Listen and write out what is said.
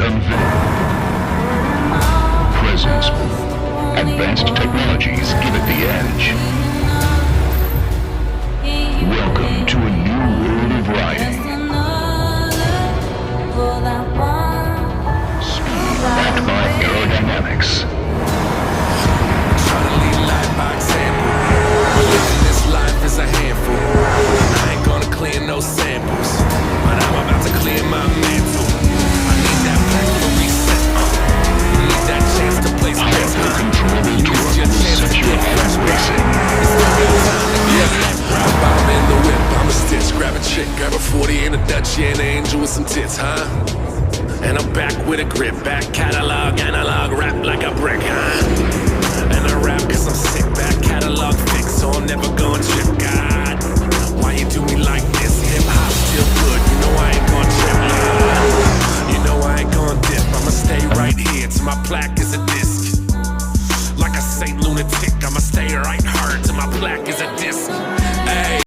unveiled. Presence. Advanced technologies give it the edge. Welcome to a new world of riding. Speed backed by aerodynamics. Try to lead life by example. Living this life is a handful. I ain't gonna clear no samples, but I'm about to clear my mantle. I need that back for reset. Need that chance to place bets. Controllable torque set you off racing. I'm in the whip, I'm a stitch. Grab a chick, grab a 40 and a Dutch, yeah, an angel with some tits, huh? And I'm back with a grip, back catalog, analog, rap like a brick, huh? And I rap cause I'm sick, back catalog fix, so I'm never gonna trip, God. Why you do me like this? Hip hop still good, you know I ain't gonna trip, God. You know I ain't gonna dip, I'ma stay right here till my plaque is a disc. Like a Saint lunatic, I'ma stay right hard till my plaque is a disc. Hey.